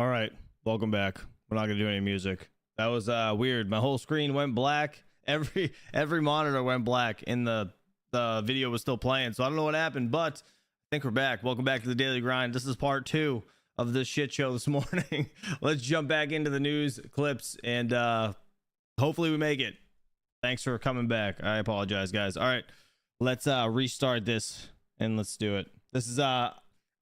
All right, welcome back. We're not gonna do any music. That was weird. My whole screen went black. Every monitor went black, and the video was still playing. So I don't know what happened, but I think we're back. Welcome back to the Daily Grind. This is part 2 of this shit show this morning. Let's jump back into the news clips, and hopefully we make it. Thanks for coming back. I apologize, guys. All right, let's restart this and let's do it. This is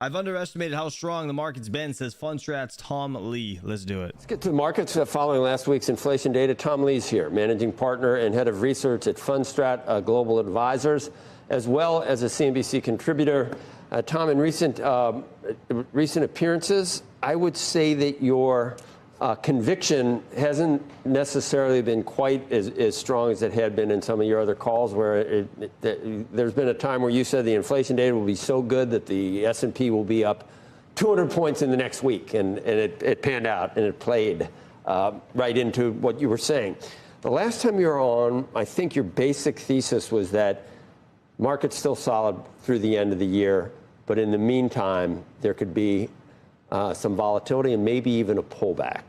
I've underestimated how strong the market's been, says Fundstrat's Tom Lee. Let's do it. Let's get to the markets following last week's inflation data. Tom Lee's here, managing partner and head of research at Fundstrat Global Advisors, as well as a CNBC contributor. Tom, in recent appearances, I would say that your conviction hasn't necessarily been quite as strong as it had been in some of your other calls, where there's been a time where you said the inflation data will be so good that the S&P will be up 200 points in the next week, and it panned out, and it played right into what you were saying. The last time you were on, I think your basic thesis was that market's still solid through the end of the year, but in the meantime, there could be some volatility and maybe even a pullback.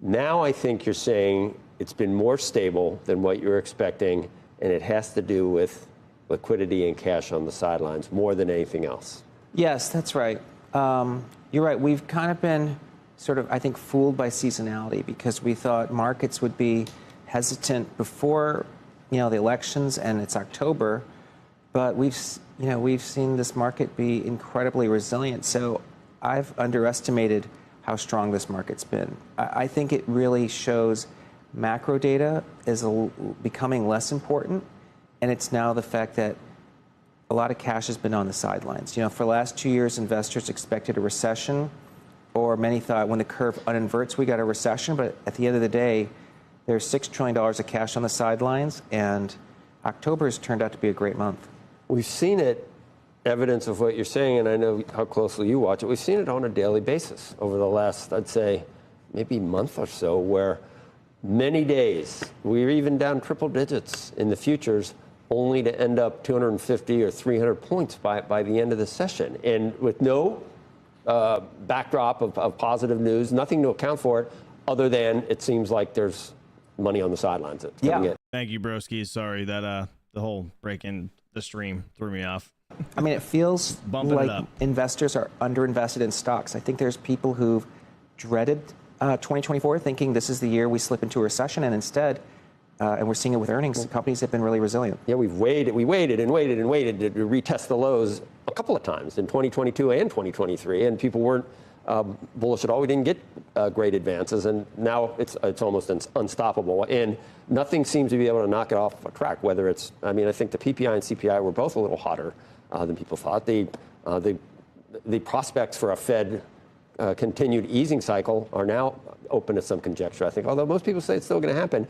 Now I think you're saying it's been more stable than what you're expecting, and it has to do with liquidity and cash on the sidelines more than anything else. Yes, that's right. You're right. We've kind of been sort of, I think, fooled by seasonality because we thought markets would be hesitant before, the elections, and it's October, but we've seen this market be incredibly resilient. So I've underestimated how strong this market's been. I think it really shows macro data is becoming less important, and it's now the fact that a lot of cash has been on the sidelines. For the last 2 years, investors expected a recession, or many thought when the curve uninverts, we got a recession, but at the end of the day, there's $6 trillion of cash on the sidelines, and October has turned out to be a great month. We've seen it. Evidence of what you're saying, and I know how closely you watch it. We've seen it on a daily basis over the last, I'd say, maybe month or so, where many days we're even down triple digits in the futures, only to end up 250 or 300 points by the end of the session, and with no backdrop of positive news, nothing to account for it, other than it seems like there's money on the sidelines. Yeah. Thank you, broski. Sorry that the whole break in the stream threw me off. I mean, it feels like investors are underinvested in stocks. I think there's people who've dreaded 2024, thinking this is the year we slip into a recession, and instead, and we're seeing it with earnings, companies have been really resilient. Yeah, we waited to retest the lows a couple of times in 2022 and 2023, and people weren't bullish at all. We didn't get great advances, and now it's almost unstoppable, and nothing seems to be able to knock it off a track, whether it's, I think the PPI and CPI were both a little hotter than people thought. The prospects for a Fed continued easing cycle are now open to some conjecture, I think, although most people say it's still going to happen,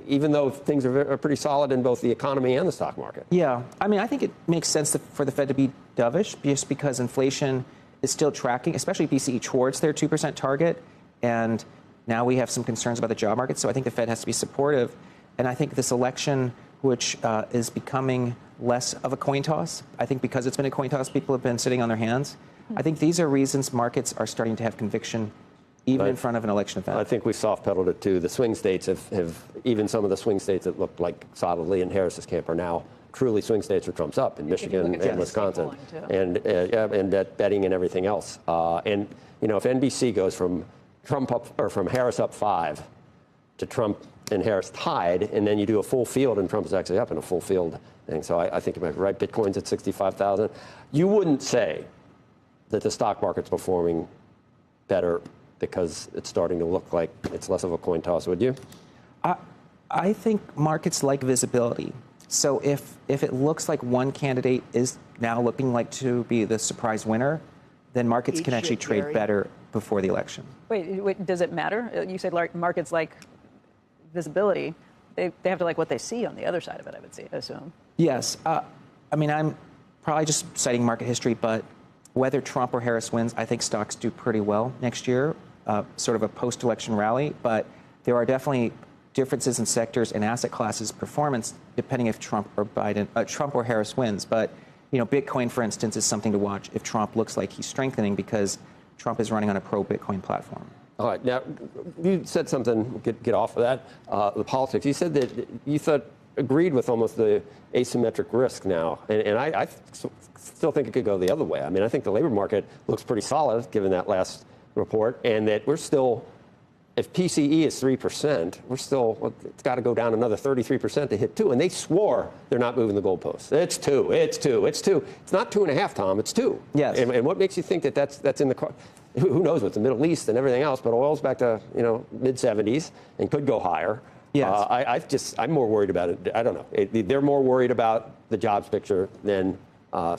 even though things are pretty solid in both the economy and the stock market. Yeah, I think it makes sense for the Fed to be dovish, just because inflation is still tracking, especially PCE, towards their 2% target, and now we have some concerns about the job market, so I think the Fed has to be supportive, and I think this election, which is becoming less of a coin toss. I think because it's been a coin toss, people have been sitting on their hands. I think these are reasons markets are starting to have conviction, even in front of an election event. I think we soft-pedaled it too. The swing states have even some of the swing states that looked like solidly in Harris's camp are now truly swing states where Trump's up in Michigan and Wisconsin, and betting and everything else. And if NBC goes from Harris up 5 to Trump and Harris tied, and then you do a full field, and Trump is actually up in a full field thing. So I think you might be right. Bitcoin's at 65,000. You wouldn't say that the stock market's performing better because it's starting to look like it's less of a coin toss, would you? I think markets like visibility. So if it looks like one candidate is now looking like to be the surprise winner, then markets can actually trade better before the election. Wait, does it matter? You said markets like visibility. They have to like what they see on the other side of it, I would assume. Yes. I'm probably just citing market history, but whether Trump or Harris wins, I think stocks do pretty well next year, sort of a post-election rally. But there are definitely differences in sectors and asset classes performance depending if Trump or Harris wins. But Bitcoin, for instance, is something to watch if Trump looks like he's strengthening, because Trump is running on a pro-Bitcoin platform. All right. Now, you said something, get off of that, the politics. You said that you agreed with almost the asymmetric risk now. And I still think it could go the other way. I mean, I think the labor market looks pretty solid, given that last report, and that we're still, if PCE is 3%, we're still, it's got to go down another 33% to hit 2. And they swore they're not moving the goalposts. It's 2, it's 2, it's 2. It's not 2.5, Tom, it's 2. Yes. And what makes you think that that's in the car? Who knows with the Middle East and everything else, but oil's back to, mid-70s and could go higher. Yes. I'm more worried about it. I don't know. They're more worried about the jobs picture than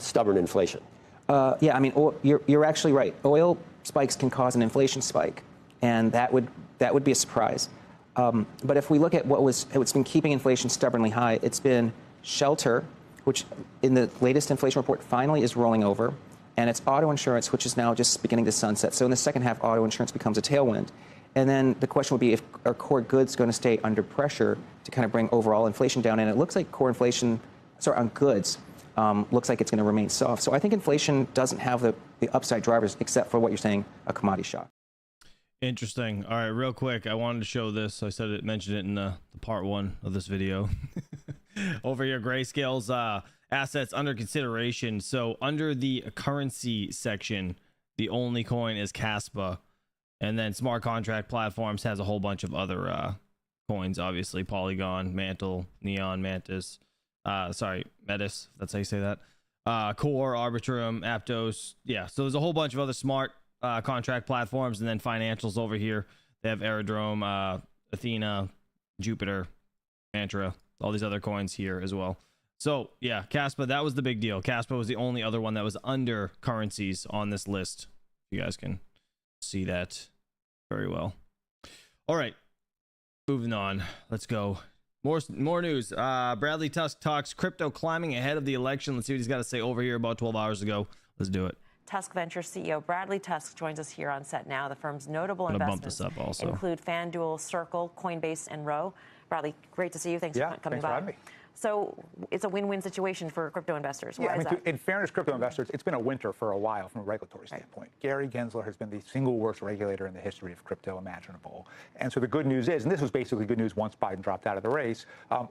stubborn inflation. Yeah, I mean, you're actually right. Oil spikes can cause an inflation spike, and that would be a surprise. But if we look at what's been keeping inflation stubbornly high, it's been shelter, which in the latest inflation report finally is rolling over, and it's auto insurance, which is now just beginning to sunset. So in the second half, auto insurance becomes a tailwind. And then the question would be, are core goods going to stay under pressure to kind of bring overall inflation down? And it looks like core inflation, on goods, looks like it's going to remain soft. So I think inflation doesn't have the upside drivers, except for what you're saying, a commodity shock. Interesting. All right, real quick, I wanted to show this. I mentioned it in the part 1 of this video. Over here, Grayscale's assets under consideration. So under the currency section, the only coin is Caspa. And then smart contract platforms has a whole bunch of other coins, obviously. Polygon, Mantle, Neon, Mantis. Metis, that's how you say that. Core, Arbitrum, Aptos. Yeah, so there's a whole bunch of other smart contract platforms. And then financials over here. They have Aerodrome, Athena, Jupiter, Mantra, all these other coins here as well. So, yeah, Caspa, that was the big deal. Caspa was the only other one that was under currencies on this list. You guys can see that very well. All right, moving on. Let's go. More news. Bradley Tusk talks crypto climbing ahead of the election. Let's see what he's got to say over here about 12 hours ago. Let's do it. Tusk Ventures CEO Bradley Tusk joins us here on set now. The firm's notable investments include FanDuel, Circle, Coinbase, and Roe. Bradley, great to see you. Thanks for coming by. For having me. So it's a win-win situation for crypto investors. Why is that? In fairness, crypto investors, it's been a winter for a while from a regulatory standpoint. Gary Gensler has been the single worst regulator in the history of crypto imaginable. And so the good news is, and this was basically good news once Biden dropped out of the race,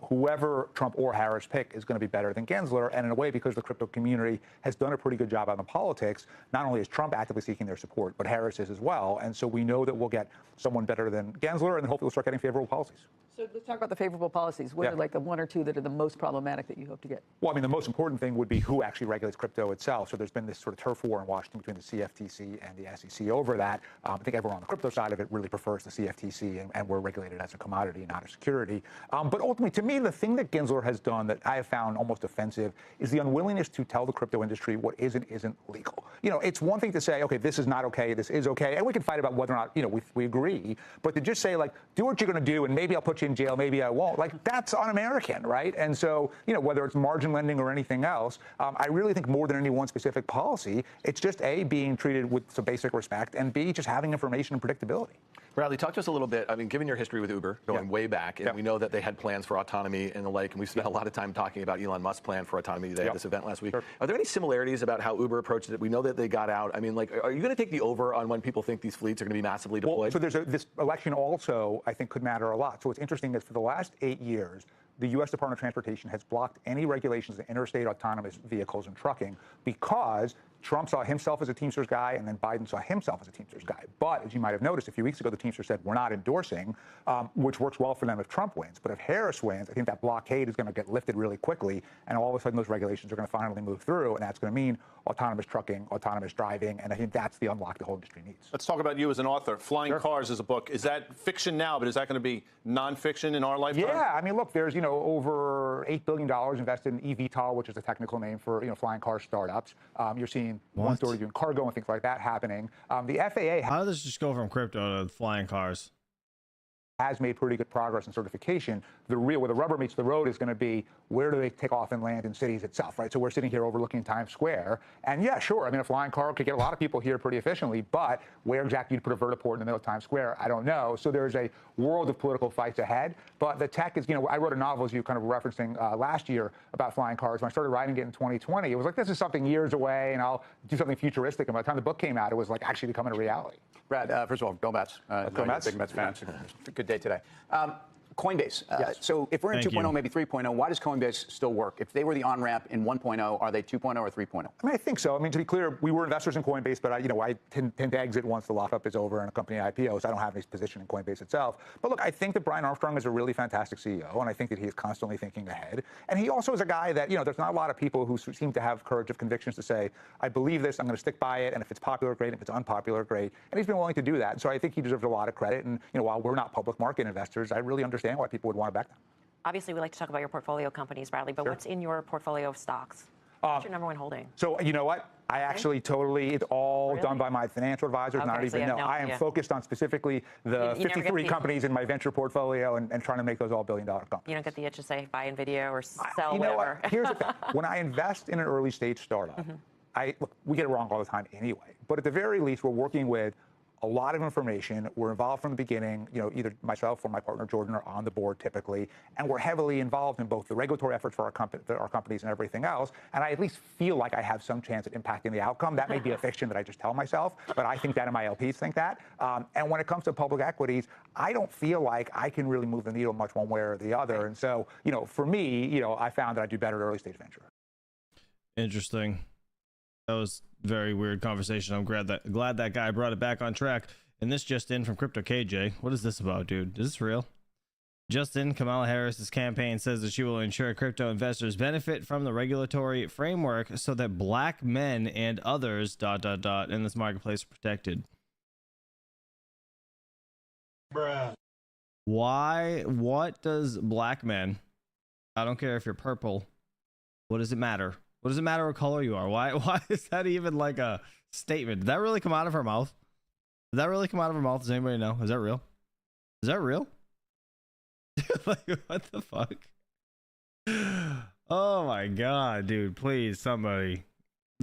whoever Trump or Harris pick is going to be better than Gensler. And in a way, because the crypto community has done a pretty good job on the politics, not only is Trump actively seeking their support, but Harris is as well. And so we know that we'll get someone better than Gensler, and hopefully we'll start getting favorable policies. So let's talk about the favorable policies. What are like the 1 or 2 that are the most problematic that you hope to get? Well, I mean, the most important thing would be who actually regulates crypto itself. So there's been this sort of turf war in Washington between the CFTC and the SEC over that. I think everyone on the crypto side of it really prefers the CFTC, and we're regulated as a commodity, not a security. But ultimately, to me, the thing that Gensler has done that I have found almost offensive is the unwillingness to tell the crypto industry what is and isn't legal. It's one thing to say, okay, this is not okay, this is okay, and we can fight about whether or not, we agree. But to just say, like, do what you're going to do, and maybe I'll put you in jail, maybe I won't. Like, that's un-American, right? And so, whether it's margin lending or anything else, I really think more than any one specific policy, it's just A, being treated with some basic respect, and B, just having information and predictability. Bradley, talk to us a little bit. I mean, given your history with Uber, going way back, and we know that they had plans for autonomy and the like, and we spent a lot of time talking about Elon Musk's plan for autonomy. They had this event last week. Sure. Are there any similarities about how Uber approached it? We know that they got out. I mean, like, are you going to take the over on when people think these fleets are going to be massively deployed? Well, so this election also, I think, could matter a lot. So what's interesting is for the last 8 years, the U.S. Department of Transportation has blocked any regulations of interstate autonomous vehicles and trucking because Trump saw himself as a Teamsters guy, and then Biden saw himself as a Teamsters guy. But as you might have noticed, a few weeks ago, the Teamsters said, we're not endorsing, which works well for them if Trump wins. But if Harris wins, I think that blockade is going to get lifted really quickly, and all of a sudden those regulations are going to finally move through, and that's going to mean autonomous trucking, autonomous driving, and I think that's the unlock the whole industry needs. Let's talk about you as an author. Flying Cars is a book. Is that fiction now, but is that going to be nonfiction in our lifetime? Yeah, I mean, look, there's, over $8 billion invested in eVTOL, which is a technical name for, flying car startups. You're seeing one story doing cargo and things like that happening. The FAA... How does this just go from crypto to flying cars? has made pretty good progress in certification. Where the rubber meets the road is going to be, where do they take off and land in cities itself, right? So we're sitting here overlooking Times Square, and yeah, sure, I mean, a flying car could get a lot of people here pretty efficiently, but where exactly you'd put a vertiport in the middle of Times Square, I don't know. So there's a world of political fights ahead, but the tech is, I wrote a novel, as you kind of were referencing last year, about flying cars. When I started writing it in 2020, it was like, this is something years away, and I'll do something futuristic, and by the time the book came out, it was like actually becoming a reality. Brad, first of all, go Mets. Go Mets. Big Mets fan. Good day today. Coinbase. Yes. So if we're in Thank 2.0, you. maybe 3.0, why does Coinbase still work? If they were the on-ramp in 1.0, are they 2.0 or 3.0? I mean, I think so. I mean, to be clear, we were investors in Coinbase, but I tend to exit once the lockup is over and a company IPO, so I don't have any position in Coinbase itself. But look, I think that Brian Armstrong is a really fantastic CEO, and I think that he is constantly thinking ahead. And he also is a guy that, there's not a lot of people who seem to have courage of convictions to say, I believe this, I'm going to stick by it, and if it's popular, great, if it's unpopular, great. And he's been willing to do that. And so I think he deserves a lot of credit. And, while we're not public market investors, I really understand why people would want to back them. Obviously, we like to talk about your portfolio companies, Bradley, but what's in your portfolio of stocks? What's your number one holding? So you know what? I actually it's all done by my financial advisors, and I don't even know. I am focused on specifically the 53 companies in my venture portfolio and trying to make those all billion-dollar companies. You don't get the itch to say buy NVIDIA or sell you know whatever. What? Here's the thing. When I invest in an early-stage startup, look, we get it wrong all the time anyway, but at the very least, we're working with a lot of information. We're involved from the beginning. Either myself or my partner Jordan are on the board typically, and we're heavily involved in both the regulatory efforts for our companies and everything else. And I at least feel like I have some chance at impacting the outcome. That may be a fiction that I just tell myself, but I think that, and my LPs think that. And when it comes to public equities, I don't feel like I can really move the needle much one way or the other. And so, for me, I found that I do better at early stage venture. Interesting. That was very weird conversation. I'm glad that guy brought it back on track. And this just in from Crypto KJ. What is this about, dude? Is this real? Just in, Kamala Harris's campaign says that she will ensure crypto investors benefit from the regulatory framework so that black men and others ... in this marketplace are protected. Bruh. Why? What does black men? I don't care if you're purple. What does it matter? What does it matter what color you are? Why is that even like a statement? Did that really come out of her mouth? Did that really come out of her mouth? Does anybody know? Is that real? Is that real? Like, what the fuck? Oh my god, dude. Please, somebody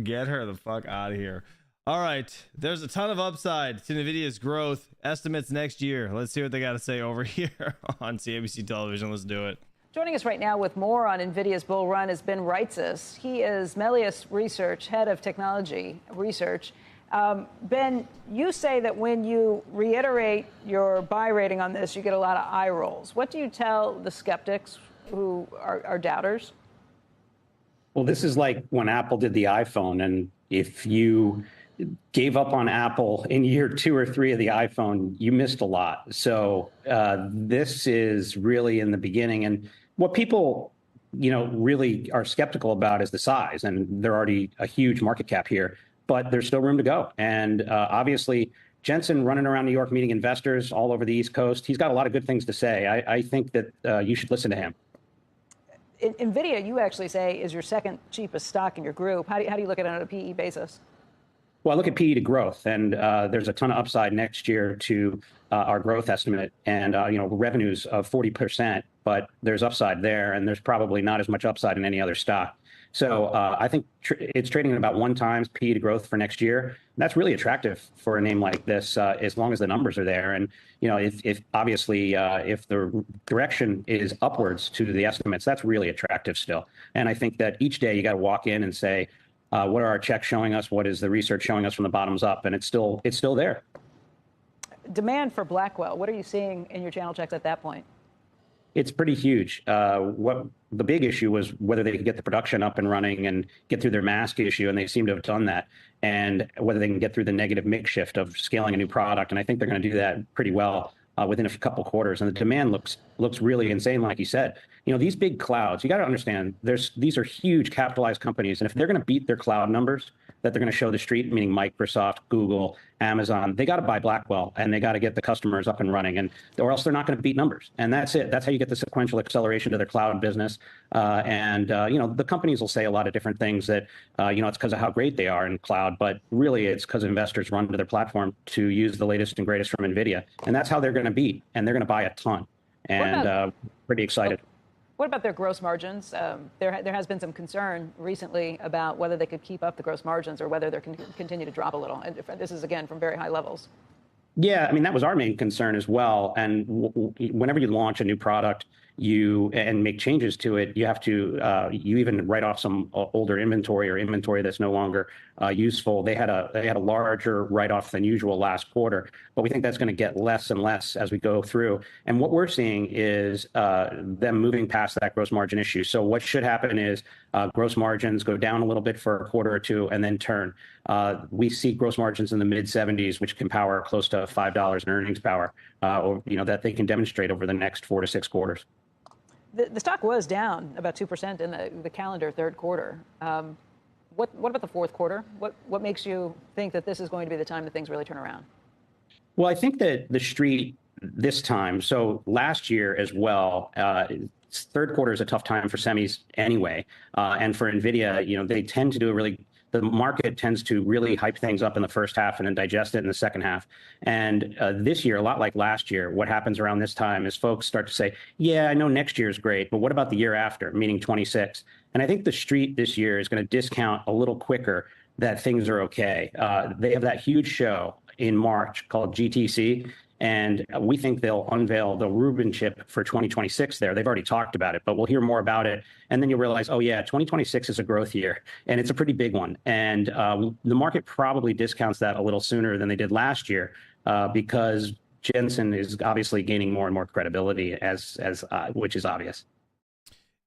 get her the fuck out of here. All right. There's a ton of upside to NVIDIA's growth estimates next year. Let's see what they got to say over here on CNBC television. Let's do it. Joining us right now with more on NVIDIA's bull run is Ben Reitzes. He is Melius Research, head of technology research. Ben, you say that when you reiterate your buy rating on this, you get a lot of eye rolls. What do you tell the skeptics who are doubters? Well, this is like when Apple did the iPhone, and if you gave up on Apple in year 2 or 3 of the iPhone, you missed a lot. So this is really in the beginning. And what people, really are skeptical about is the size. And they're already a huge market cap here, but there's still room to go. And obviously, Jensen running around New York meeting investors all over the East Coast, he's got a lot of good things to say. I think that you should listen to him. NVIDIA, you actually say, is your second cheapest stock in your group. How do you look at it on a PE basis? Well, I look at PE to growth, and there's a ton of upside next year to our growth estimate, and revenues of 40%, but there's upside there, and there's probably not as much upside in any other stock. So I think it's trading at about 1x PE to growth for next year. That's really attractive for a name like this, as long as the numbers are there. And if obviously if the direction is upwards to the estimates, that's really attractive still. And I think that each day you got to walk in and say, what are our checks showing us? What is the research showing us from the bottoms up? And it's still there. Demand for Blackwell. What are you seeing in your channel checks at that point? It's pretty huge. What the big issue was whether they could get the production up and running and get through their mask issue, and they seem to have done that. And whether they can get through the negative mix shift of scaling a new product, and I think they're going to do that pretty well within a couple quarters. And the demand looks looks really insane, like you said. These big clouds, you got to understand, these are huge capitalized companies. And if they're going to beat their cloud numbers that they're going to show the street, meaning Microsoft, Google, Amazon, they got to buy Blackwell and they got to get the customers up and running, or else they're not going to beat numbers. And that's it. That's how you get the sequential acceleration to their cloud business. The companies will say a lot of different things that, it's because of how great they are in cloud, but really it's because investors run to their platform to use the latest and greatest from NVIDIA. And that's how they're going to beat. And they're going to buy a ton. And pretty excited. What about their gross margins? There has been some concern recently about whether they could keep up the gross margins or whether they're going to continue to drop a little. And this is, again, from very high levels. Yeah, I mean, that was our main concern as well. And whenever you launch a new product, and make changes to it, you have to you even write off some older inventory or inventory that's no longer useful. They had a larger write-off than usual last quarter, but we think that's going to get less and less as we go through. And what we're seeing is them moving past that gross margin issue. So what should happen is gross margins go down a little bit for a quarter or two and then turn. We see gross margins in the mid-70s, which can power close to $5 in earnings power, that they can demonstrate over the next 4 to 6 quarters. The stock was down about 2% in the calendar third quarter. What about the fourth quarter? What makes you think that this is going to be the time that things really turn around? Well, I think that the street this time, so last year as well, third quarter is a tough time for semis anyway. And for NVIDIA, they tend to do the market tends to really hype things up in the first half and then digest it in the second half. And this year, a lot like last year, what happens around this time is folks start to say, yeah, I know next year is great, but what about the year after, meaning 26? And I think the street this year is going to discount a little quicker that things are okay. They have that huge show in March called GTC. And we think they'll unveil the Rubin chip for 2026 there. They've already talked about it, but we'll hear more about it. And then you'll realize, oh, yeah, 2026 is a growth year, and it's a pretty big one. And the market probably discounts that a little sooner than they did last year because Jensen is obviously gaining more and more credibility, which is obvious.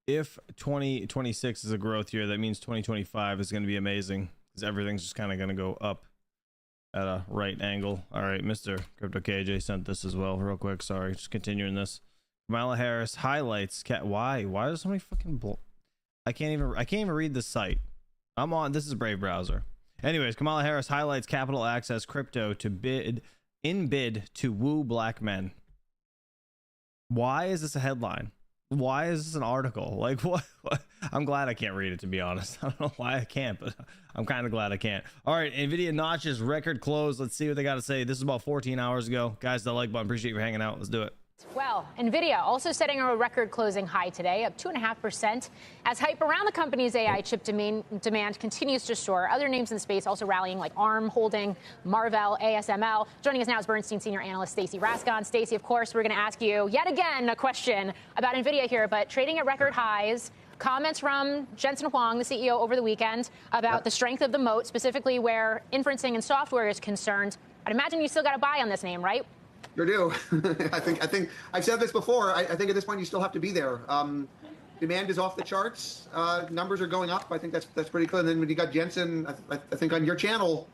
If 2026 is a growth year, that means 2025 is going to be amazing because everything's just kind of going to go up at a right angle. All right, Mr. Crypto KJ sent this as well real quick. Sorry, just continuing this. Kamala Harris highlights why does so many fucking I can't even read the site. I'm on, this is Brave browser. Anyways, Kamala Harris highlights Capital Access Crypto to bid to woo black men. Why is this a headline? Why is this an article? Like what? I'm glad I can't read it, to be honest. I don't know why I can't, but I'm kind of glad I can't. All right, NVIDIA notches record close. Let's see what they got to say. This is about 14 hours ago. Guys, that like button. Appreciate you hanging out. Let's do it. Well, NVIDIA also setting a record closing high today, up 2.5%, as hype around the company's AI chip demand continues to soar. Other names in the space also rallying, like ARM Holding, Marvell, ASML. Joining us now is Bernstein senior analyst Stacey Rasgon. Stacey, of course, we're going to ask you yet again a question about NVIDIA here, but trading at record highs. Comments from Jensen Huang, the CEO, over the weekend about the strength of the moat, specifically where inferencing and software is concerned. I'd imagine you still got to buy on this name, right? You do. I think I've said this before. I think at this point you still have to be there. Demand is off the charts. Numbers are going up. I think that's pretty clear. And then when you got Jensen, I think on your channel,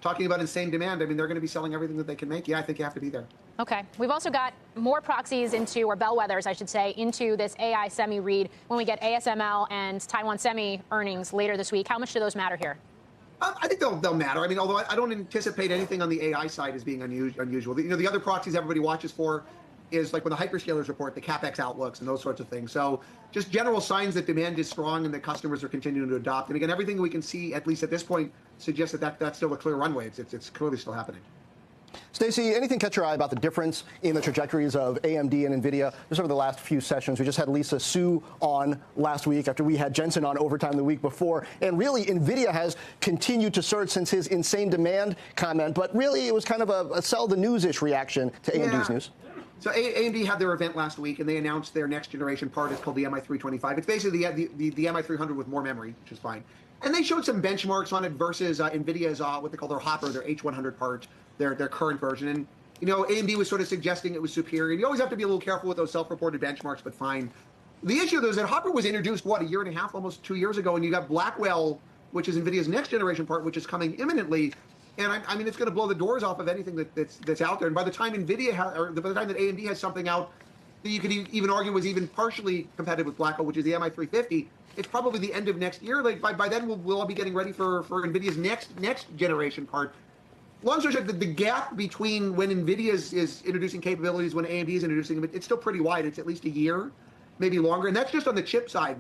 talking about insane demand. I mean, they're going to be selling everything that they can make. Yeah, I think you have to be there. Okay. We've also got more proxies into, or bellwethers, I should say, into this AI semi read when we get ASML and Taiwan Semi earnings later this week. How much do those matter here? I think they'll matter. I mean, although I don't anticipate anything on the AI side as being unusual. The other proxies everybody watches for is like when the hyperscalers report, the CapEx outlooks and those sorts of things. So just general signs that demand is strong and that customers are continuing to adopt. And again, everything we can see, at least at this point, suggests that's still a clear runway. It's clearly still happening. Stacey, anything catch your eye about the difference in the trajectories of AMD and NVIDIA just over the last few sessions? We just had Lisa Su on last week after we had Jensen on overtime the week before. And really, NVIDIA has continued to surge since his insane demand comment. But really, it was kind of a sell the news-ish reaction to AMD's news. So AMD had their event last week, and they announced their next generation part. It's called the MI325. It's basically the MI300 with more memory, which is fine. And they showed some benchmarks on it versus NVIDIA's what they call their Hopper, their H100 part, their current version. And, AMD was sort of suggesting it was superior. And you always have to be a little careful with those self-reported benchmarks, but fine. The issue, though, is that Hopper was introduced, a year and a half, almost 2 years ago, and you got Blackwell, which is NVIDIA's next generation part, which is coming imminently. And I mean, it's going to blow the doors off of anything that's out there. And by the time by the time that AMD has something out, that you could even argue was even partially competitive with Blackwell, which is the MI350. It's probably the end of next year. Like by then, we'll all be getting ready for NVIDIA's next generation card. Long story short, the gap between when NVIDIA is introducing capabilities, when AMD is introducing them, it's still pretty wide. It's at least a year, maybe longer. And that's just on the chip side.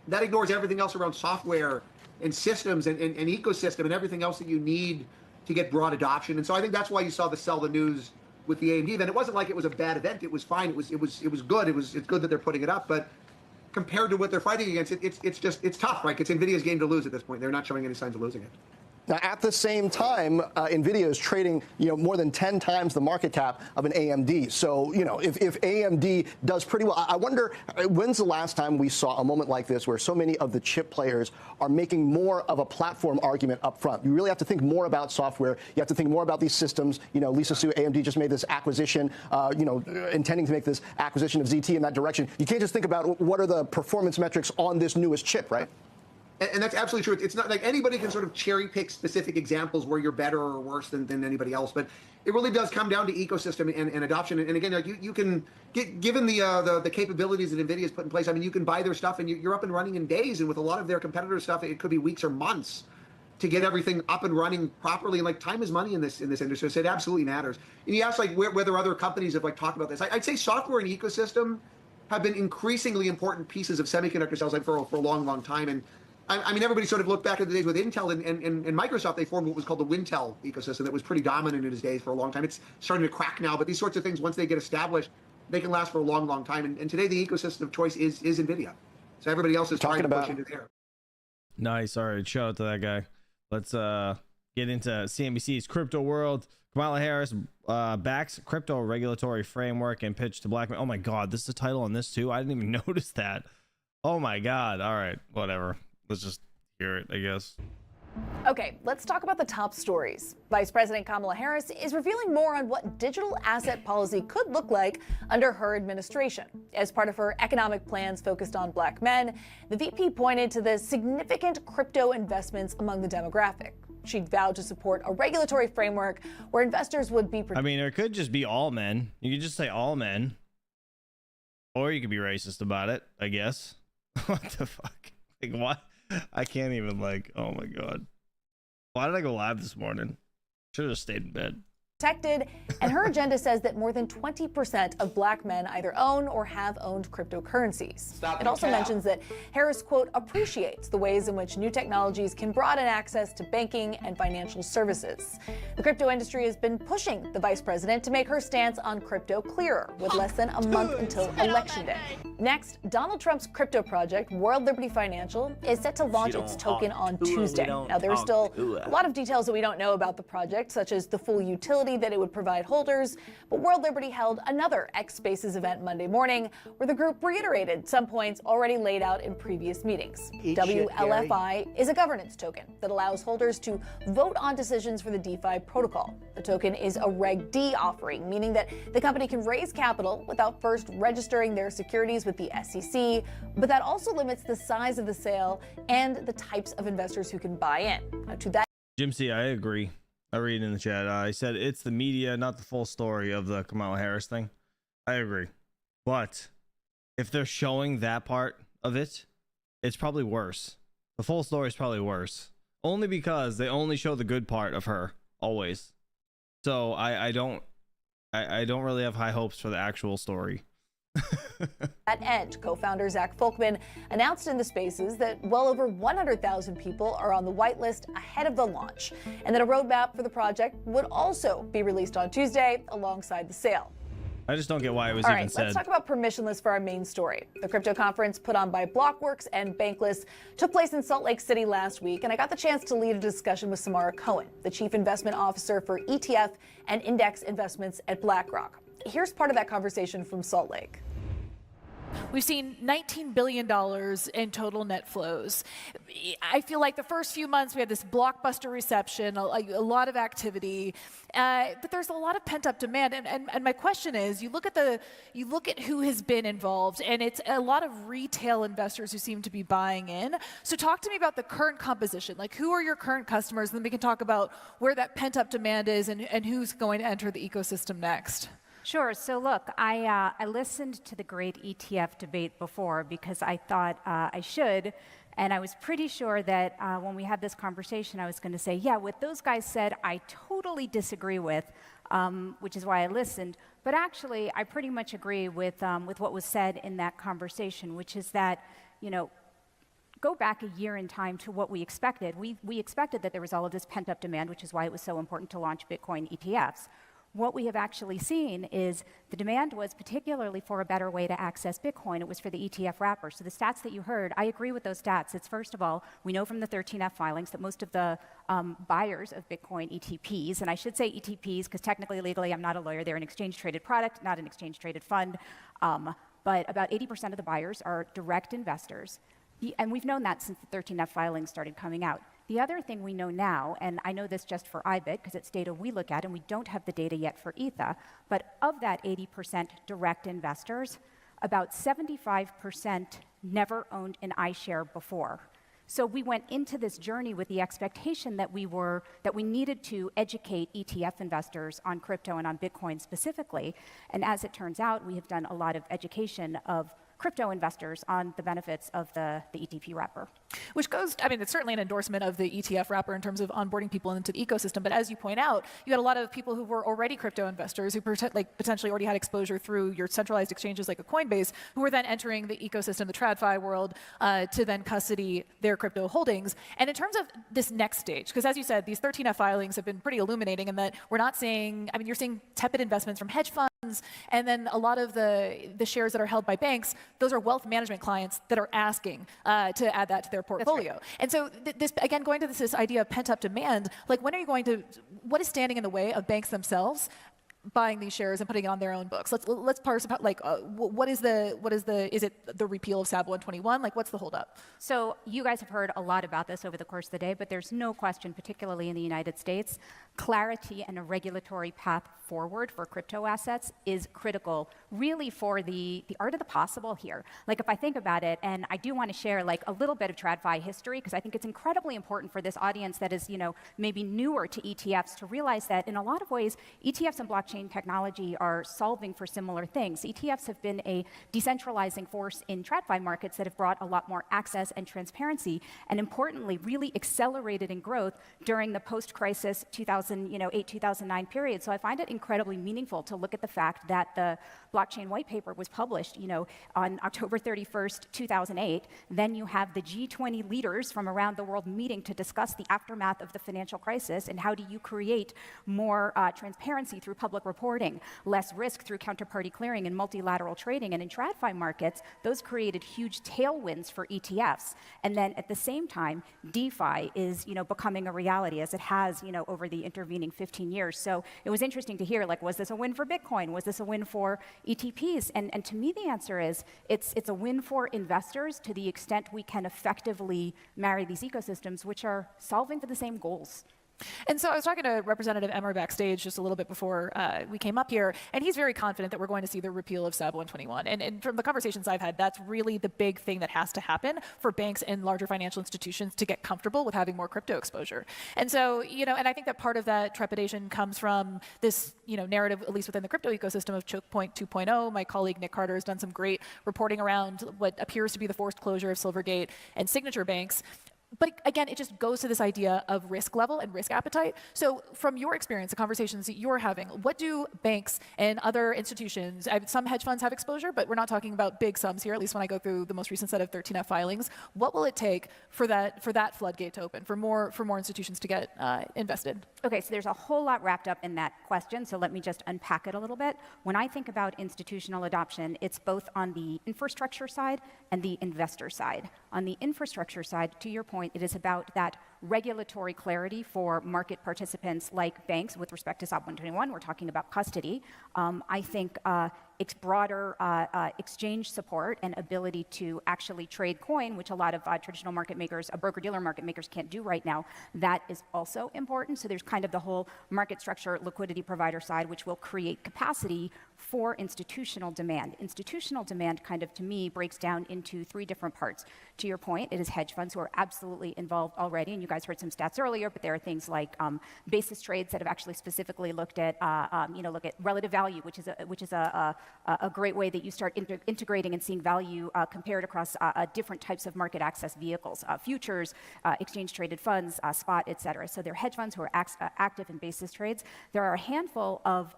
That ignores everything else around software and systems and ecosystem and everything else that you need to get broad adoption. And so I think that's why you saw the sell the news with the AMD event. It wasn't like it was a bad event. It was fine. It was good. It's good that they're putting it up. But compared to what they're fighting against, it's tough. Like it's NVIDIA's game to lose at this point. They're not showing any signs of losing it. Now, at the same time, NVIDIA is trading, more than 10 times the market cap of an AMD. So, if AMD does pretty well, I wonder, when's the last time we saw a moment like this where so many of the chip players are making more of a platform argument up front? You really have to think more about software. You have to think more about these systems. Lisa Su, AMD just made this acquisition, intending to make this acquisition of ZT in that direction. You can't just think about what are the performance metrics on this newest chip, right? And that's absolutely true. It's not like anybody can sort of cherry pick specific examples where you're better or worse than anybody else. But it really does come down to ecosystem and adoption. And again, like you can get, given the capabilities that NVIDIA has put in place, I mean, you can buy their stuff and you're up and running in days. And with a lot of their competitor stuff, it could be weeks or months to get everything up and running properly. And like time is money in this industry. So it absolutely matters. And you ask like whether other companies have like talked about this. I'd say software and ecosystem have been increasingly important pieces of semiconductor sales like for a long time. And I mean, everybody sort of looked back at the days with Intel and Microsoft. They formed what was called the Wintel ecosystem that was pretty dominant in its days for a long time. It's starting to crack now, but these sorts of things, once they get established, they can last for a long time. And today, the ecosystem of choice is NVIDIA. So everybody else is trying to push into there. Nice. All right. Shout out to that guy. Let's get into CNBC's crypto world. Kamala Harris backs crypto regulatory framework and pitch to black men. Oh, my God. This is the title on this, too. I didn't even notice that. Oh, my God. All right. Whatever. Let's just hear it, I guess. Okay, let's talk about the top stories. Vice President Kamala Harris is revealing more on what digital asset policy could look like under her administration. As part of her economic plans focused on black men, the VP pointed to the significant crypto investments among the demographic. She vowed to support a regulatory framework where investors would be protected. I mean, it could just be all men. You could just say all men. Or you could be racist about it, I guess. What the fuck? Like, what? I can't even, like, oh my God. Why did I go live this morning? Should have just stayed in bed. Protected, and her agenda says that more than 20% of black men either own or have owned cryptocurrencies. It also mentions that Harris, quote, appreciates the ways in which new technologies can broaden access to banking and financial services. The crypto industry has been pushing the vice president to make her stance on crypto clearer, with less than a month until Election Day. Next, Donald Trump's crypto project, World Liberty Financial, is set to launch its token on Tuesday. Now, there are still a lot of details that we don't know about the project, such as the full utility that it would provide holders, but World Liberty held another X Spaces event Monday morning where the group reiterated some points already laid out in previous meetings. WLFI is a governance token that allows holders to vote on decisions for the DeFi protocol. The token is a Reg D offering, meaning that the company can raise capital without first registering their securities with the SEC, but that also limits the size of the sale and the types of investors who can buy in. Now, to that, Jim C, I agree. I read in the chat. I said it's the media, not the full story of the Kamala Harris thing. I agree. But if they're showing that part of it, it's probably worse. The full story is probably worse. Only because they only show the good part of her, always. So I don't really have high hopes for the actual story. At end, co-founder Zach Folkman announced in the Spaces that well over 100,000 people are on the whitelist ahead of the launch, and that a roadmap for the project would also be released on Tuesday alongside the sale. I just don't get why it was All even right, said. let's talk about permissionless for our main story. The crypto conference put on by Blockworks and Bankless took place in Salt Lake City last week, and I got the chance to lead a discussion with Samara Cohen, the chief investment officer for ETF and index investments at BlackRock. Here's part of that conversation from Salt Lake. We've seen $19 billion in total net flows. I feel like the first few months we had this blockbuster reception, a lot of activity, but there's a lot of pent-up demand. And my question is, you look at who has been involved, and it's a lot of retail investors who seem to be buying in. So talk to me about the current composition. Like, who are your current customers? And then we can talk about where that pent-up demand is and who's going to enter the ecosystem next. Sure. So look, I listened to the great ETF debate before because I thought I should. And I was pretty sure that when we had this conversation, I was going to say, yeah, what those guys said, I totally disagree with, which is why I listened. But actually, I pretty much agree with what was said in that conversation, which is that, you know, go back a year in time to what we expected. We expected that there was all of this pent-up demand, which is why it was so important to launch Bitcoin ETFs. What we have actually seen is the demand was particularly for a better way to access Bitcoin. It was for the ETF wrapper. So the stats that you heard, I agree with those stats. It's first of all, we know from the 13F filings that most of the buyers of Bitcoin ETPs, and I should say ETPs because technically, legally, I'm not a lawyer. They're an exchange-traded product, not an exchange-traded fund. But about 80% of the buyers are direct investors. And we've known that since the 13F filings started coming out. The other thing we know now, and I know this just for IBIT because it's data we look at, and we don't have the data yet for ETHA, but of that 80% direct investors, about 75% never owned an iShare before. So we went into this journey with the expectation that we needed to educate ETF investors on crypto and on Bitcoin specifically. And as it turns out, we have done a lot of education of crypto investors on the benefits of the ETP wrapper. Which goes, I mean, it's certainly an endorsement of the ETF wrapper in terms of onboarding people into the ecosystem. But as you point out, you had a lot of people who were already crypto investors who potentially already had exposure through your centralized exchanges like a Coinbase, who were then entering the ecosystem, the TradFi world, to then custody their crypto holdings. And in terms of this next stage, because as you said, these 13F filings have been pretty illuminating in that we're not seeing, I mean, you're seeing tepid investments from hedge funds, and then a lot of the shares that are held by banks, those are wealth management clients that are asking to add that to their portfolio. Right. And so this, again, going to this idea of pent-up demand, like when are you going to, what is standing in the way of banks themselves buying these shares and putting it on their own books? Let's parse about, like, is it the repeal of SAB 121? Like, what's the holdup? So you guys have heard a lot about this over the course of the day, but there's no question, particularly in the United States, clarity and a regulatory path forward for crypto assets is critical, really, for the art of the possible here. Like, if I think about it, and I do want to share like a little bit of TradFi history, because I think it's incredibly important for this audience that is, you know, maybe newer to ETFs to realize that in a lot of ways, ETFs and blockchain technology are solving for similar things. ETFs have been a decentralizing force in TradFi markets that have brought a lot more access and transparency, and importantly, really accelerated in growth during the post-crisis 2008-2009 period. So I find it incredibly meaningful to look at the fact that the blockchain white paper was published, on October 31st, 2008. Then you have the G20 leaders from around the world meeting to discuss the aftermath of the financial crisis and how do you create more transparency through public reporting, less risk through counterparty clearing and multilateral trading. And in TradFi markets, those created huge tailwinds for ETFs. And then at the same time, DeFi is, becoming a reality as it has, over the intervening 15 years. So it was interesting to hear, like, was this a win for Bitcoin? Was this a win for ETPs? And to me, the answer is it's a win for investors to the extent we can effectively marry these ecosystems, which are solving for the same goals. And so I was talking to Representative Emmer backstage just a little bit before we came up here, and he's very confident that we're going to see the repeal of SAB 121. And from the conversations I've had, that's really the big thing that has to happen for banks and larger financial institutions to get comfortable with having more crypto exposure. And so, and I think that part of that trepidation comes from this, narrative, at least within the crypto ecosystem, of choke point 2.0. My colleague Nick Carter has done some great reporting around what appears to be the forced closure of Silvergate and signature banks. But again, it just goes to this idea of risk level and risk appetite. So from your experience, the conversations that you're having, what do banks and other institutions, some hedge funds have exposure, but we're not talking about big sums here, at least when I go through the most recent set of 13F filings. What will it take for that floodgate to open, for more institutions to get invested? Okay, so there's a whole lot wrapped up in that question, so let me just unpack it a little bit. When I think about institutional adoption, it's both on the infrastructure side and the investor side. On the infrastructure side, to your point, it is about that regulatory clarity for market participants like banks with respect to SAB 121. We're talking about custody. I think broader exchange support and ability to actually trade coin, which a lot of traditional market makers, broker-dealer market makers can't do right now, that is also important. So there's kind of the whole market structure liquidity provider side, which will create capacity for institutional demand. Institutional demand kind of, to me, breaks down into three different parts. To your point, it is hedge funds who are absolutely involved already, and you guys heard some stats earlier, but there are things like basis trades that have actually specifically looked at, look at relative value, which is a great way that you start integrating and seeing value compared across different types of market access vehicles, futures, exchange traded funds, spot, et cetera. So there are hedge funds who are active in basis trades. There are a handful of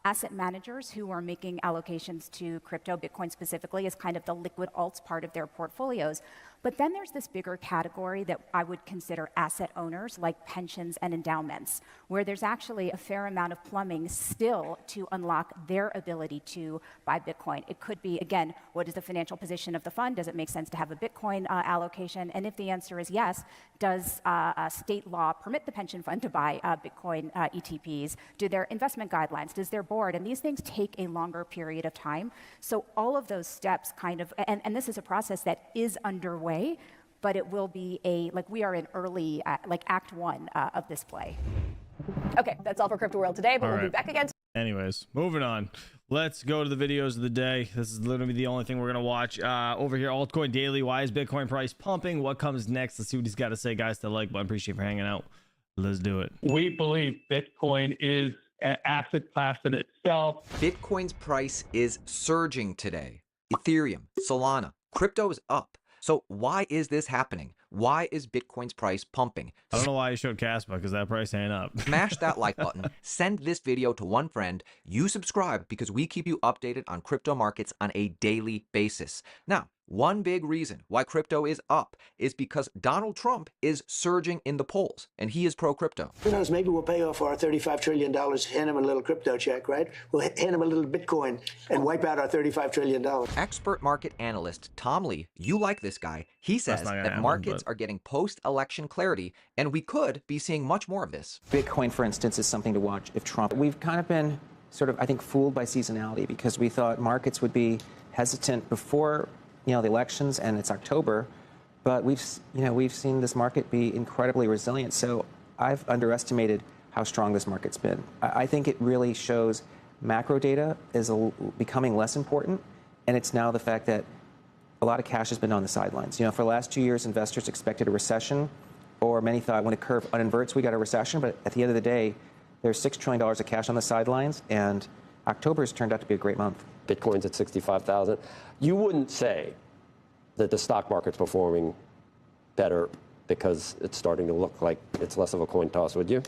asset managers who are making allocations to crypto, Bitcoin specifically, as kind of the liquid alts part of their portfolios. But then there's this bigger category that I would consider asset owners, like pensions and endowments, where there's actually a fair amount of plumbing still to unlock their ability to buy Bitcoin. It could be, again, what is the financial position of the fund? Does it make sense to have a Bitcoin allocation? And if the answer is yes, does state law permit the pension fund to buy Bitcoin ETPs? Do their investment guidelines, does their board? And these things take a longer period of time. So all of those steps kind of, and this is a process that is underway, but it will be we are in early, act one of this play. Okay, that's all for Crypto World today, but we'll be back again. Anyways, moving on. Let's go to the videos of the day. This is literally the only thing we're going to watch. Over here, Altcoin Daily. Why is Bitcoin price pumping? What comes next? Let's see what he's got to say, guys. To like, but I appreciate you for hanging out. Let's do it. We believe Bitcoin is an asset class in itself. Bitcoin's price is surging today. Ethereum, Solana, crypto is up. So why is this happening? Why is Bitcoin's price pumping? I don't know why you showed Caspa, because that price ain't up. Smash that like button, send this video to one friend, you subscribe because we keep you updated on crypto markets on a daily basis. Now, one big reason why crypto is up is because Donald Trump is surging in the polls, and he is pro-crypto. Who knows, maybe we'll pay off our $35 trillion, hand him a little crypto check, right? We'll hand him a little Bitcoin and wipe out our $35 trillion. Expert market analyst Tom Lee, you like this guy, he says that markets are getting post-election clarity, and we could be seeing much more of this. Bitcoin, for instance, is something to watch if Trump... We've kind of been sort of, I think, fooled by seasonality because we thought markets would be hesitant before the elections, and it's October, but we've seen this market be incredibly resilient. So I've underestimated how strong this market's been. I think it really shows macro data is becoming less important, and it's now the fact that a lot of cash has been on the sidelines. For the last 2 years, investors expected a recession, or many thought when a curve uninverts, we got a recession. But at the end of the day, there's $6 trillion of cash on the sidelines, and October has turned out to be a great month. Bitcoin's at 65,000. You wouldn't say that the stock market's performing better because it's starting to look like it's less of a coin toss, would you?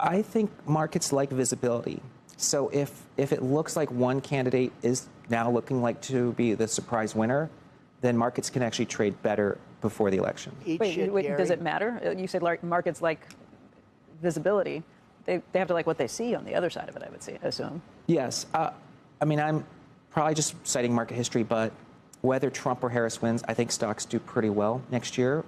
I think markets like visibility. So if it looks like one candidate is now looking like to be the surprise winner, then markets can actually trade better before the election. Wait, does it matter? You said markets like visibility. They have to like what they see on the other side of it, I would assume. Yes. I mean, I'm probably just citing market history, but whether Trump or Harris wins, I think stocks do pretty well next year,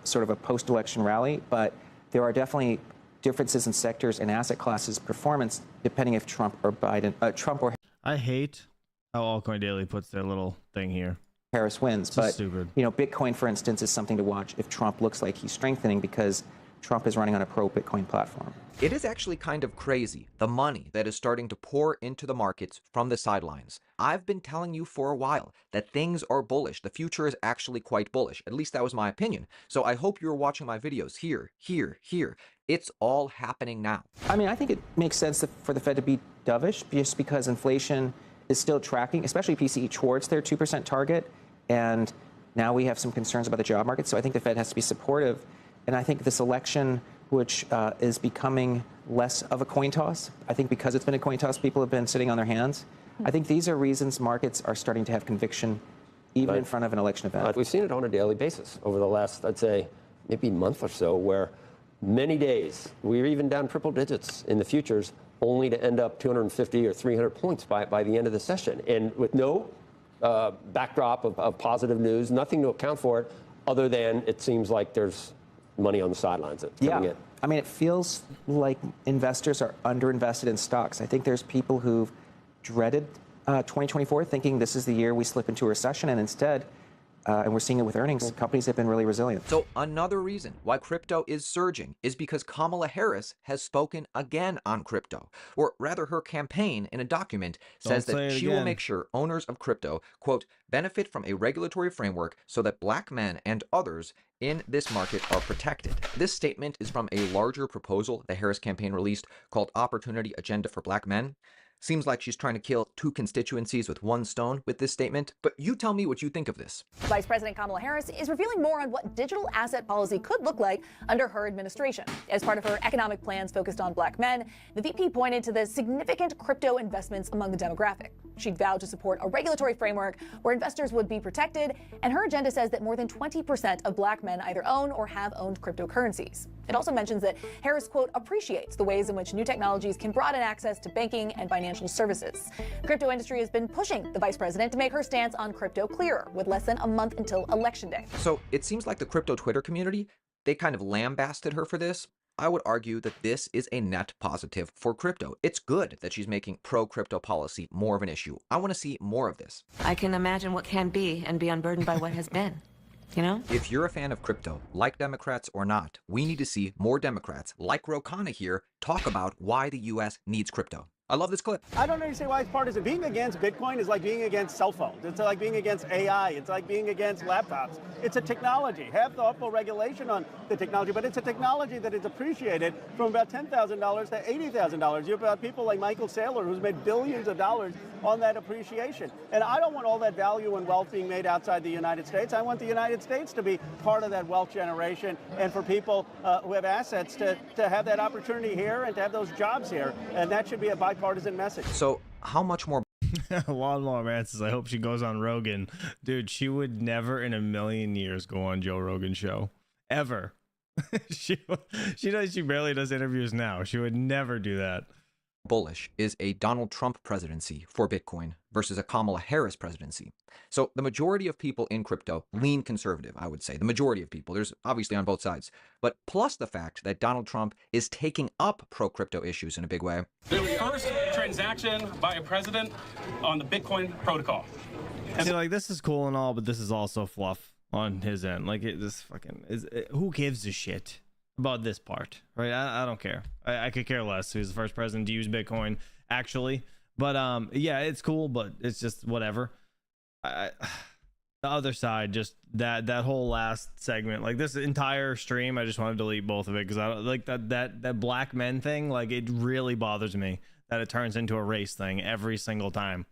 sort of a post-election rally. But there are definitely differences in sectors and asset classes performance depending if Trump or Biden, Trump or I hate how Altcoin Daily puts their little thing here. Harris wins. But stupid. Bitcoin, for instance, is something to watch if Trump looks like he's strengthening because Trump is running on a pro-Bitcoin platform. It is actually kind of crazy, the money that is starting to pour into the markets from the sidelines. I've been telling you for a while that things are bullish. The future is actually quite bullish. At least that was my opinion. So I hope you're watching my videos here. It's all happening now. I mean, I think it makes sense for the Fed to be dovish just because inflation is still tracking, especially PCE, towards their 2% target. And now we have some concerns about the job market. So I think the Fed has to be supportive. And I think this election, which is becoming less of a coin toss, I think because it's been a coin toss, people have been sitting on their hands. I think these are reasons markets are starting to have conviction, even in front of an election event. We've seen it on a daily basis over the last, I'd say, maybe month or so, where many days we're even down triple digits in the futures, only to end up 250 or 300 points by the end of the session. And with no backdrop of positive news, nothing to account for it, other than it seems like there's money on the sidelines coming in. I mean, it feels like investors are underinvested in stocks. I think there's people who've dreaded 2024, thinking this is the year we slip into a recession, and instead, and we're seeing it with earnings, companies have been really resilient. So another reason why crypto is surging is because Kamala Harris has spoken again on crypto, or rather her campaign in a document says that she will make sure owners of crypto, quote, benefit from a regulatory framework so that black men and others in this market are protected. This statement is from a larger proposal the Harris campaign released called Opportunity Agenda for Black Men. Seems like she's trying to kill two constituencies with one stone with this statement, but you tell me what you think of this. Vice President Kamala Harris is revealing more on what digital asset policy could look like under her administration. As part of her economic plans focused on black men, the VP pointed to the significant crypto investments among the demographic. She'd vowed to support a regulatory framework where investors would be protected, and her agenda says that more than 20% of black men either own or have owned cryptocurrencies. It also mentions that Harris, quote, appreciates the ways in which new technologies can broaden access to banking and financial services. The crypto industry has been pushing the vice president to make her stance on crypto clearer, with less than a month until Election Day. So it seems like the crypto Twitter community, they kind of lambasted her for this. I would argue that this is a net positive for crypto. It's good that she's making pro-crypto policy more of an issue. I want to see more of this. I can imagine what can be and be unburdened by what has been. You know? If you're a fan of crypto, like Democrats or not, we need to see more Democrats like Rokana here talk about why the U.S. needs crypto. I love this clip. I don't understand why it's partisan. Being against Bitcoin is like being against cell phones. It's like being against AI. It's like being against laptops. It's a technology. Have thoughtful regulation on the technology, but it's a technology that is appreciated from about $10,000 to $80,000. You have about people like Michael Saylor, who's made billions of dollars on that appreciation. And I don't want all that value and wealth being made outside the United States. I want the United States to be part of that wealth generation, and for people who have assets to have that opportunity here and to have those jobs here. And that should be a bipartisan message. So how much more? Lawnmower Man says, I hope she goes on Rogan. Dude, she would never in a million years go on Joe Rogan's show. Ever. she barely does interviews now. She would never do that. Bullish is a Donald Trump presidency for Bitcoin versus a Kamala Harris presidency. So the majority of people in crypto lean conservative, I would say. The majority of people. There's obviously on both sides. But plus the fact that Donald Trump is taking up pro-crypto issues in a big way. The first transaction by a president on the Bitcoin protocol. See, like, this is cool and all, but this is also fluff on his end. Like, who gives a shit about this part, right? I don't care. I could care less. He's the first president to use Bitcoin, actually. But yeah, it's cool, but it's just whatever. The other side, just that whole last segment, like this entire stream, I just want to delete both of it because I don't like that black men thing. Like, it really bothers me that it turns into a race thing every single time.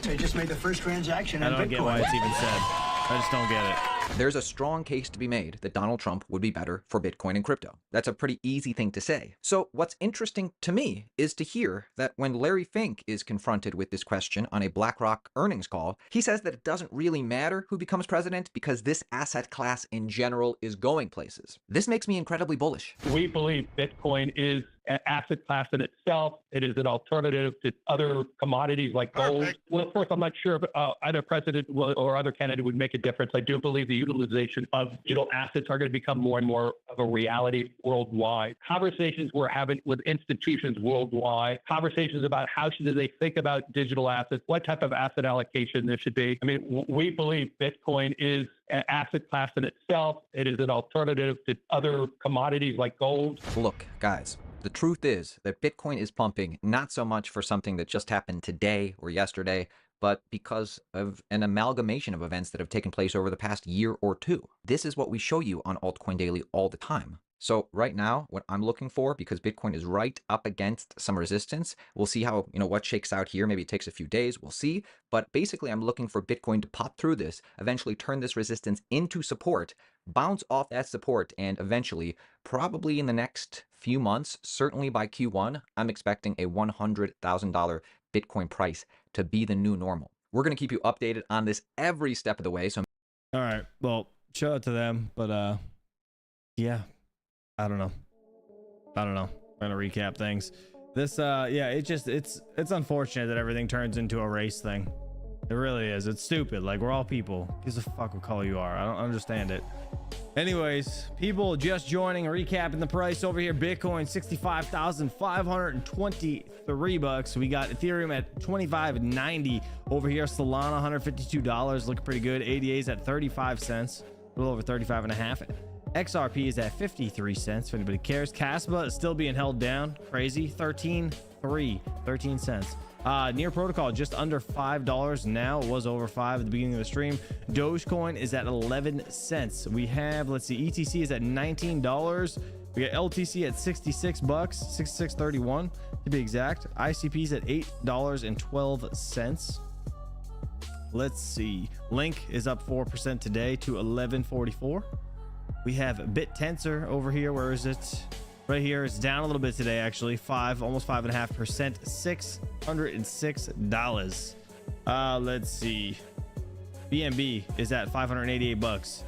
They just made the first transaction in Bitcoin. I don't get why it's even said. I just don't get it. There's a strong case to be made that Donald Trump would be better for Bitcoin and crypto. That's a pretty easy thing to say. So what's interesting to me is to hear that when Larry Fink is confronted with this question on a BlackRock earnings call, he says that it doesn't really matter who becomes president because this asset class in general is going places. This makes me incredibly bullish. We believe Bitcoin is an asset class in itself. It is an alternative to other commodities like gold. Well, of course, I'm not sure if either president or other candidate would make a difference. I do believe the utilization of digital assets are going to become more and more of a reality worldwide. Conversations we're having with institutions worldwide, conversations about how should they think about digital assets, what type of asset allocation there should be. I mean, we believe Bitcoin is an asset class in itself. It is an alternative to other commodities like gold. Look, guys. The truth is that Bitcoin is pumping not so much for something that just happened today or yesterday, but because of an amalgamation of events that have taken place over the past year or two. This is what we show you on Altcoin Daily all the time. So right now, what I'm looking for, because Bitcoin is right up against some resistance, we'll see how, what shakes out here. Maybe it takes a few days. We'll see. But basically, I'm looking for Bitcoin to pop through this, eventually turn this resistance into support, bounce off that support, and eventually, probably in the next few months, certainly by Q1, I'm expecting a $100,000 Bitcoin price to be the new normal. We're going to keep you updated on this every step of the way. So, all right. Well, shout out to them. But yeah. I don't know. I'm gonna recap things. This yeah, it's unfortunate that everything turns into a race thing. It really is. It's stupid. Like, we're all people. Gives a fuck what color you are. I don't understand it. Anyways, people just joining, recapping the price over here. Bitcoin 65,523 bucks. We got Ethereum at 25.90 over here. Solana $152, looking pretty good. ADA's at 35 cents, a little over 35 and a half. XRP is at 53 cents if anybody cares. Caspa is still being held down. Crazy. 13 cents. Near Protocol just under $5 now. It was over 5 at the beginning of the stream. Dogecoin is at 11 cents. We have, let's see, ETC is at $19. We got LTC at 66 bucks, 66.31 to be exact. ICP is at $8.12. Let's see. Link is up 4% today to 11.44. We have BitTensor over here. Where is it? Right here. It's down a little bit today, actually. Almost 5.5%. $606. Let's see. BNB is at 588 bucks.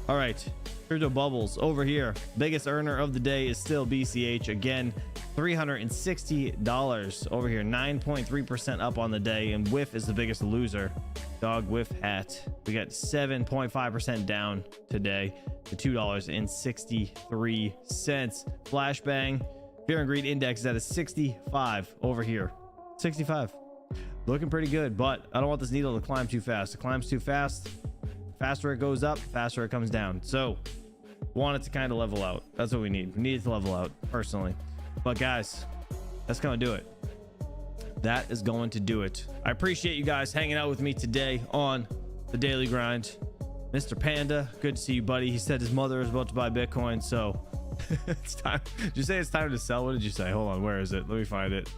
All right. Crypto Bubbles over here. Biggest earner of the day is still BCH. Again, $360 over here. 9.3% up on the day. And Whiff is the biggest loser. Dog Whiff Hat. We got 7.5% down today to $2.63. Flashbang. Fear and Greed Index is at a 65 over here. 65. Looking pretty good, but I don't want this needle to climb too fast. It climbs too fast. Faster it goes up, faster it comes down. So, want it to kind of level out. That's what we need. We need it to level out, personally. But guys, that's going to do it. That is going to do it. I appreciate you guys hanging out with me today on the Daily Grind. Mr. Panda, good to see you, buddy. He said his mother is about to buy Bitcoin, so it's time. Did you say it's time to sell? What did you say? Hold on, where is it? Let me find it.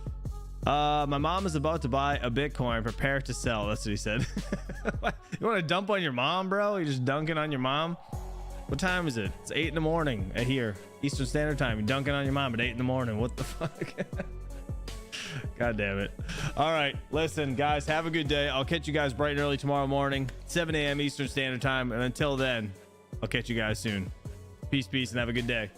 My mom is about to buy a Bitcoin. Prepare to sell. That's what he said. You want to dump on your mom, bro? You just dunking on your mom? What time is it? It's 8 in the morning here, Eastern Standard Time. You're dunking on your mom at 8 in the morning. What the fuck? God damn it. All right, listen, guys, have a good day. I'll catch you guys bright and early tomorrow morning, 7 a.m. Eastern Standard Time. And until then, I'll catch you guys soon. Peace, and have a good day.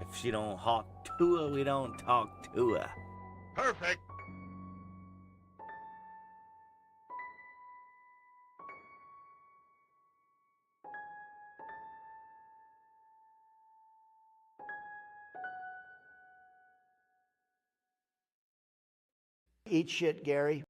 If she don't hawk to her, we don't talk to her. Perfect. Eat shit, Gary.